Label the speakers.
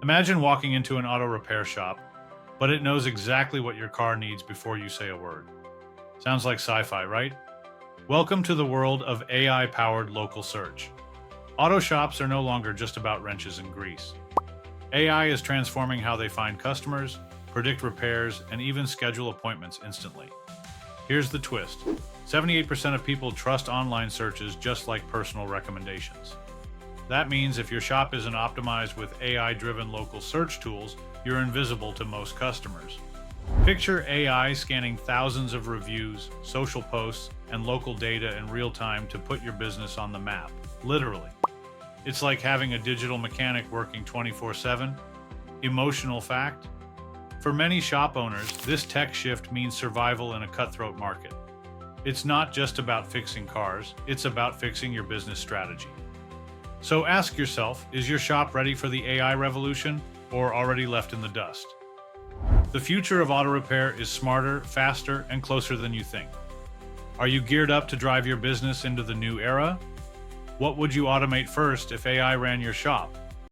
Speaker 1: Imagine walking into an auto repair shop, but it knows exactly what your car needs before you say a word. Sounds like sci-fi, right? Welcome to the world of AI-powered local search. Auto shops are no longer just about wrenches and grease. AI is transforming how they find customers, predict repairs, and even schedule appointments instantly. Here's the twist. 78% of people trust online searches just like personal recommendations. That means if your shop isn't optimized with AI-driven local search tools, you're invisible to most customers. Picture AI scanning thousands of reviews, social posts, and local data in real time to put your business on the map, literally. It's like having a digital mechanic working 24/7. Emotional fact: for many shop owners, this tech shift means survival in a cutthroat market. It's not just about fixing cars, it's about fixing your business strategy. So ask yourself, is your shop ready for the AI revolution or already left in the dust? The future of auto repair is smarter, faster, and closer than you think. Are you geared up to drive your business into the new era? What would you automate first if AI ran your shop?